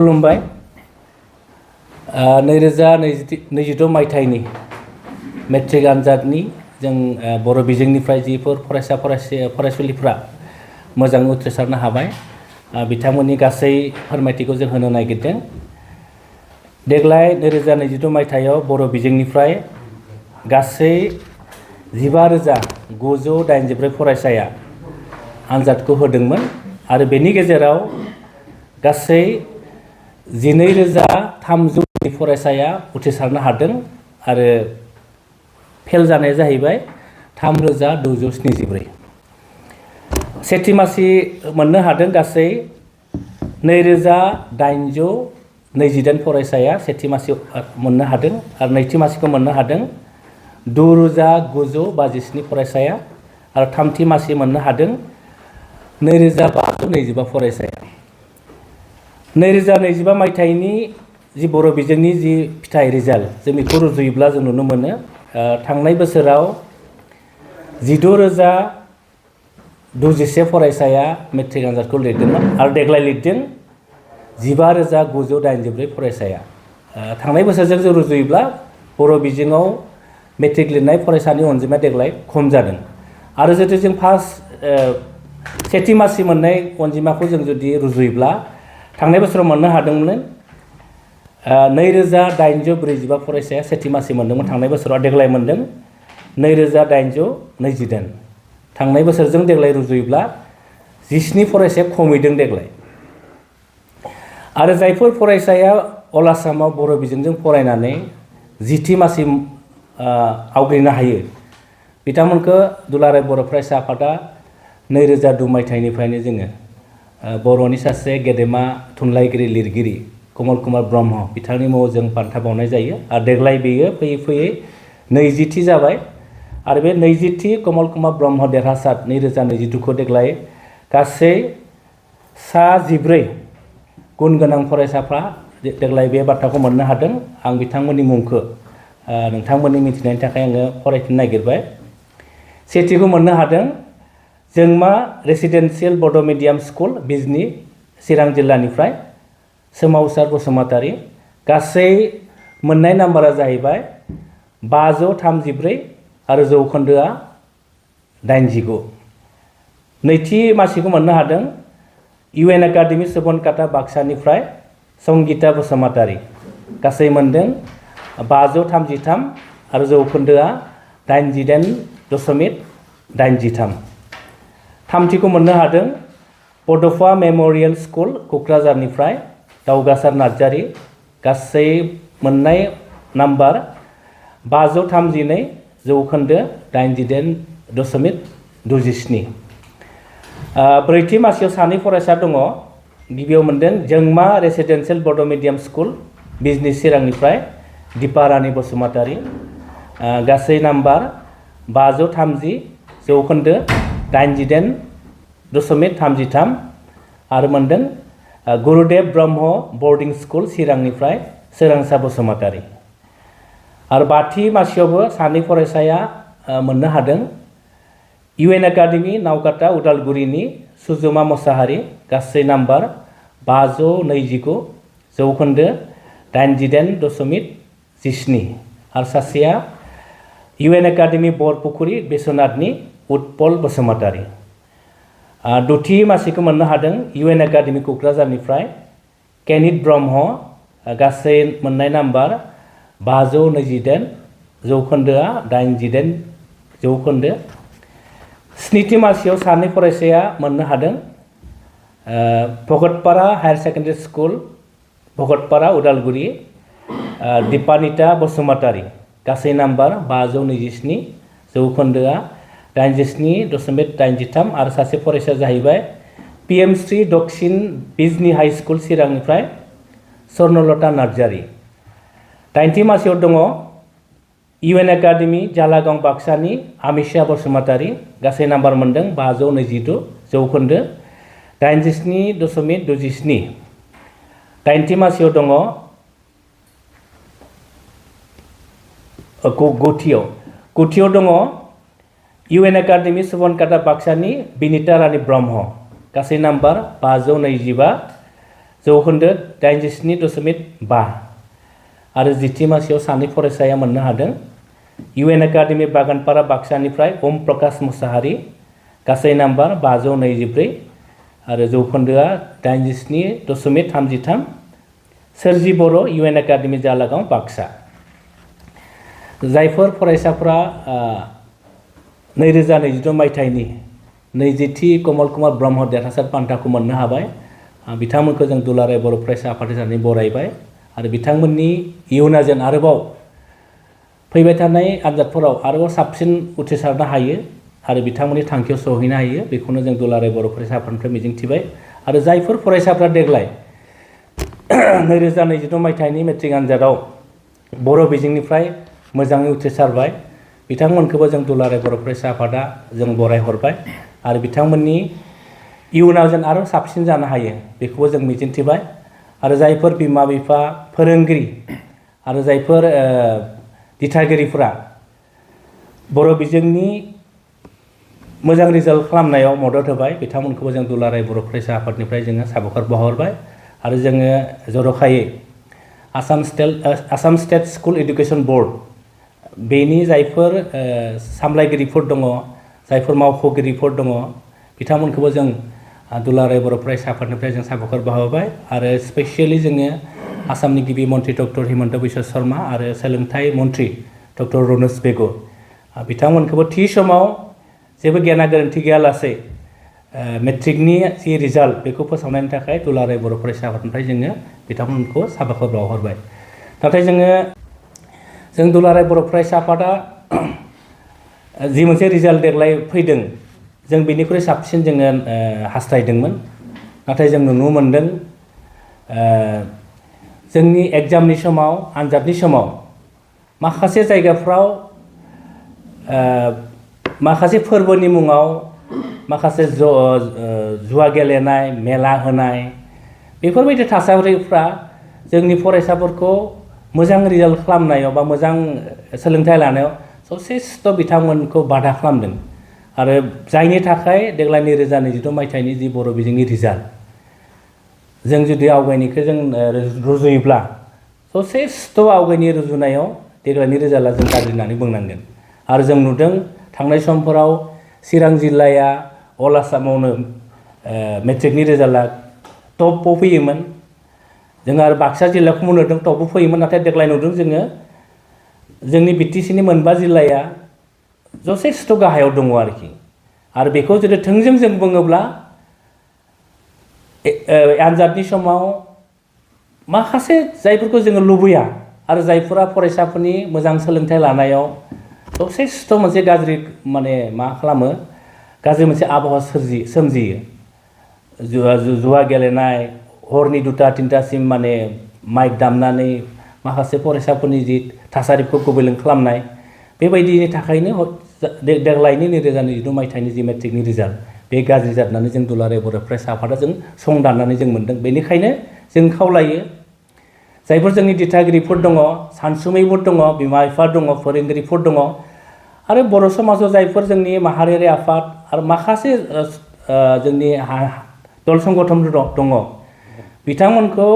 खुलुमबाय 2022 मायथाइनि मेट्रिक आनजादनि जों बर' बिजोंनिफ्राय जिफोर फरायसुलिफ्रा मोजाङै उथ्रिसारनो हाबाय बिथांमोननि गासै फोरमायथिखौ जों होनो नागिरदों। देग्लाय 2022 मायथाइयाव बर' बिजोंनिफ्राय गासै 15,984 फरायसाया आनजादखौ होदोंमोन आरो बेनि गेजेराव गासै 12,300 फरायसाया उथ्रिसारनो हादों आरो फेल जानाया जाहैबाय 3,274। सेथि मासि मोननो हादों गासै 2,828 फरायसाया सेथि मासि मोननो हादों आरो नैथि मासिखौ मोननो हादों 2,927 फरायसाया आरो थामथि मासि मोननो हादों 2,525 फरायसाया। 2022 मायथाइनि जि बर' बिजोंनि जि फिथाइ रिजाल्ट जों बेखौ रुजुयोब्ला जों नुनो मोनो थांनाय बोसोराव 16,021 फरायसाया मेट्रिक आनजादखौ लिरदोंमोन आरो देग्लाय लिरदों 15,984 फरायसाया। थांनाय बोसोरजों जों रुजुयोब्ला बर' बिजोङाव मेट्रिक लिरनाय फरायसानि अनजिमाया देग्लाय खम जादों आरो जुदि जों सेथि मासि मोननाय अनजिमाखौ जों जुदि रुजुयोब्ला थांनाय बोसोराव मोननो हादोंमोन 2,845 फरायसाया सेथि मासि मोनदोंमोन थांनाय बोसोराव देग्लाय मोनदों 2,828। थांनाय बोसोरजों देग्लाय रुजुयोब्ला 17 फरायसाया खमैदों देग्लाय। आरो जायफोर फरायसाया अल आसामाव बर' बिजोंजों फरायनानै जिथि मासि आवग्रिनो हायो बिथांमोनखौ दुलाराय बर' फरायसा आफादा 2002 मायथाइनिफ्रायनो जोङो बर'नि सासे गेदेमा थुनलाइगिरि लिरगिरि कमल कुमार ब्रह्म बिथांनि मुङाव जों बान्था बावनाय जायो आरो देग्लाय बेयो फैयै फैयै 20थि जाबाय आरो बे 20थि कमल कुमार ब्रह्म देरहासार 2022 देग्लाय गासै 14 गुन गोनां फरायसाफ्रा देग्लाय बे बान्थाखौ मोननो हादों। आं बिथांमोननि मुंखौ नोंथांमोननि मिथिनायनि थाखाय आङो फरायफिननो नागिरबाय। सेथिखौ मोननो हादों जोंमा रेसिडेन्सियेल बड' मिडियाम स्कुल बिजनि चिरां जिल्लानिफ्राय सोमावसार बसुमतारी। गासै मोननाय नाम्बारा जाहैबाय 534 आरो जौखोन्दोआ 89। नैथि मासिखौ मोननो हादों UN एकाडेमि सुबनकाटा बाक्सानिफ्राय संगिता बसुमतारी। गासै मोनदों 533 आरो जौखोन्दोआ 88.83। थामथिखौ मोननो हादों बड'फा मेम'रियेल स्कुल क'क्राझारनिफ्राय दावगासार नार्जारी। गासै मोननाय नाम्बार 532 जौखोन्दो 88.27। ब्रैथि मासियाव सानै फरायसा दङ। गिबियाव मोनदों जोंमा रेसिडेन्सियेल बड' मिडियाम स्कुल बिजनि चिरांनिफ्राय दिपारानि बसुमतारी। गासै नाम्बार 530 जौखोन्दो 88.33 आरो मोनदों गुरुदेव ब्रह्म बर्डिं स्कुल चिरांनिफ्राय सोरांसा बसुमतारी। आरो बाथि मासियावबो सानै फरायसाया मोननो हादों UN एकाडेमि नावकाटा उदालगुरिनि सुजुमा मोसाहारी। गासै नाम्बार 529 जौखोन्दो 88.17 आरो सासेया UN एकाडेमि बरपुखुरी बिश्वनाथनि उत्पल बसुमतारी। दथि मासिखौ मोननो हादों UN एकाडेमि क'क्राझारनिफ्राय केनित ब्रह्म। गासै मोननाय नाम्बार 528 जौखोन्दोआ 89 जौखोन्दो। स्निथि मासियाव सानै फरायसाया मोननो हादों भगतपारा हायार सेकेन्डारि स्कुल भगतपारा उदालगुरि दिपानिता बसुमतारी। गासै नाम्बार 527 जौखोन्दोआ 87.83 आरो सासे फरायसाया जाहैबाय PM श्री दक्षिण बिजनि हाई स्कुल चिरांनिफ्राय स्वर्णलता नार्जारी। दाइनथि मासियाव दङ UN एकाडेमि जालागाव बाक्सानि आमिषा बसुमतारी। गासै नाम्बार मोनदों 522 जौखोन्दो 87.27। दाइनथि मासियाव दङ गुथियाव दङ UN एकाडेमि सुबनकाटा बाक्सानि बिनिता रानी ब्रह्म। गासै नाम्बार 525 जौखोन्दो 87.5 आरो जिथि मासियाव सानै फरायसाया मोननो हादों UN एकाडेमि बागानपारा बाक्सानिफ्राय ओम प्रकाश मुसाहारि गासै नाम्बार 524 आरो जौखोन्दोआ 87.33 सोरजि बर' UN एकाडेमि जालागाव बाक्सा जायफोर फरायसाफोरा 2022 मायथाइनि 20थि कमल कुमार ब्रह्म देरहासार बान्थाखौ मोननो हाबाय बिथांमोनखौ जों दुलाराय बर' फरायसा आफाद हिसाबै बरायबाय आरो बिथांमोननि इयुना जेन आरोबाव फैबाय थानाय आनजादफोराव आरोबाव साबसिन उथ्रिसारनो हायो आरो बिथांमोननि थांखियाव सहैनो हायो बेखौनो जों दुलाराय बर' फरायसा आफादनिफ्राय मिजिंथिबाय आरो जायफोर फरायसाफ्रा देग्लाय 2022 मायथाइनि मेट्रिक आनजादाव बर' बिजोंनिफ्राय मोजाङै उथ्रिसारबाय बिथांमोनखौबो जों दुलाराय बर' फरायसा आफादा जों बरायहरबाय आरो बिथांमोननि इयुनाव जेन आरो साबसिन जानो हायो बेखौबो जों मिजिंथिबाय आरो जायफोर बिमा बिफा फोरोंगिरि आरो जायफोर दिथागिरिफोरा बर' बिजोंनि मोजां रिजाल्ट खालामनायाव मदद होबाय बिथांमोनखौबो जों दुलाराय बर' फरायसा आफादनिफ्राय जोङो साबायखर बावहरबाय आरो जोङो जर'खायै Assam state school education board बेनि जायफोर सामलायगिरिफोर दङ जायफोर मावख'गिरिफोर दङ बिथांमोनखौबो जों दुलाराय बर' फरायसा आफादनिफ्राय जों साबायखर बावहरबाय आरो स्पेसियेलि जोङो आसामनि गिबि मन्त्रि डक्टर हिमन्त बिश्व शर्मा आरो सोलोंथाइ मन्त्रि डक्टर रनोज बेग बिथांमोनखौबो थि समाव जेबो गेना गोरोन्थि गैयालासे मेट्रिकनि जि रिजाल्ट बेखौ फोसावनायनि थाखाय दुलाराय बर' फरायसा आफादनिफ्राय जोङो बिथांमोनखौ साबायखर बावहरबाय नाथाय जों दुलाराय बर' फरायसा आफादा जि मोनसे रिजाल्ट देग्लाय फैदों जों बेनिख्रुइ साबसिन जोङो हास्थायदोंमोन नाथाय जों नुनो मोनदों जोंनि एग्जामनि समाव आनजादनि समाव माखासे जायगाफ्राव माखासे फोरबोनि मुङाव माखासे जुवा गेलेनाय मेला होनाय बेफोरबायदि थासारिफ्रा जोंनि फरायसाफोरखौ मोजां रिजाल्ट खालामनायाव बा मोजां सोलोंथाइ लानायाव जथेस्थ' बिथांमोनखौ बाधा खालामदों आरो जायनि थाखाय देग्लाय 2022 मायथाइनि जि बर' बिजोंनि रिजाल्ट जों जुदि आवगायनिखौ जों रुजुयोब्ला जथेस्थ' आवगायनि रुजुनायाव देग्लायनि रिजाल्टआ जों गाज्रि होननानै बुंनांगोन आरो जों नुदों थांनाय समफोराव चिरां जिल्लाया अल आसामावनो मेट्रिकनि रिजाल्टआ टपआव फैयोमोन जों आरो बाक्सा जिल्लाखौ नुदों टपआव फैयोमोन नाथाय देग्लाय नुदों जोङो जोंनि बिटिसिनि मोनबा जिल्लाया जथेस्थ' गाहायाव दङ आरो बेखौ जुदि थोंजों जों बुङोब्ला आनजादनि समाव माखासे जायफोरखौ जोङो लुबैया आरो जायफोरा फरायसाफोरनि मोजां सोलोंथाइ लानायाव जथेस्थ' मोनसे गाज्रि मा खालामो गाज्रि मोनसे आबहावा सोमजियो जुवा गेलेनाय हरनि 2-3टासिम माइक दामनानै माखासे फरायसाफोरनि जि थासारिखौ गुबुंले खालामनाय बेबायदिनि थाखायनो देग्लायनि 2022 मायथाइनि जि मेट्रिकनि रिजाल्ट बे गाज्रि जानानै जों दुलाराय बर' फरायसा आफादा जों सं दाननानै जों मोन्दों बेनिखायनो जों खावलायो जायफोर जोंनि दिथागिरिफोर दङ सानसुमैफोर दङ बिमा बिफा दङ फोरोंगिरिफोर दङ आरो बर' समाजाव जायफोर जोंनि माहारियारि आफाद आरो माखासे जोंनि दल संगठनफोर दङ बिथांमोनखौ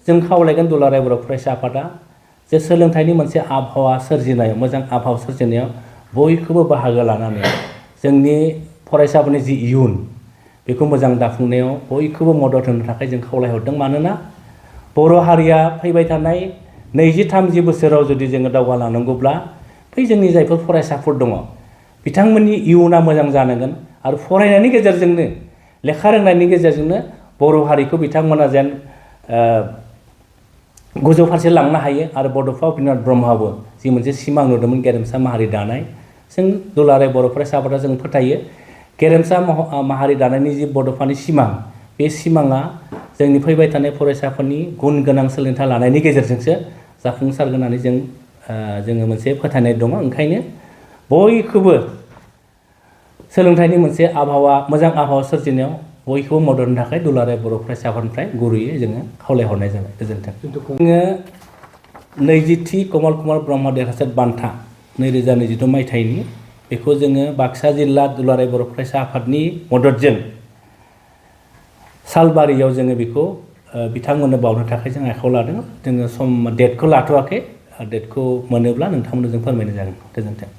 जों खावलायगोन दुलाराय बर' फरायसा आफादा जे सोलोंथाइनि मोनसे आबहावा सोरजिनायाव मोजां आबहावा सोरजिनायाव बयखौबो बाहागो लानानै जोंनि फरायसाफोरनि जि इयुन बेखौ मोजां दाफुंनायाव बयखौबो मदद होनो थाखाय जों खावलायहरदों मानोना बर' हारिया फैबाय थानाय 20-30 बोसोराव जुदि जोङो दावगालांनांगौब्ला बै जोंनि जायफोर फरायसाफोर दङ बिथांमोननि इयुना मोजां जानांगोन आरो फरायनायनि गेजेरजोंनो लेखा रोंनायनि गेजेरजोंनो बर' हारिखौ बिथांमोना जेन गोजौ फारसे लांनो हायो आरो बड'फा उपेन्द्रनाथ ब्रह्मआबो जि मोनसे सिमां नुदोंमोन गेरेमसा माहारि दानाय जों दुलाराय बर' फरायसा आफादा जों फोथायो गेरेमसा माहारि दानायनि जि बड'फानि सिमां बे सिमाङा जोंनि फैबाय थानाय फरायसाफोरनि गुन गोनां सोलोंथाइ लानायनि गेजेरजोंसो जाफुंसारगोन होननानै जोङो मोनसे फोथायनाय दङ ओंखायनो बयखौबो सोलोंथाइनि मोनसे मोजां आबहावा सोरजिनायाव बयखौबो मदद होनो थाखाय दुलाराय बर' फरायसा आफादनिफ्राय गुरैयै जोङो खावलायहरनाय जाबाय गोजोन्थों जोङो 20थि कमल कुमार ब्रह्म देरहासार बान्था 2022 मायथाइनि बेखौ जोङो बाक्सा जिल्ला दुलाराय बर' फरायसा आफादनि मददजों सालबारियाव जोङो बेखौ बिथांमोननो बावनो थाखाय जों आखायाव लादों। जोङो डेटखौ लाथ'वाखै। डेटखौ मोनोब्ला नोंथांमोननो जों फोरमायनाय जागोन। गोजोन्थों।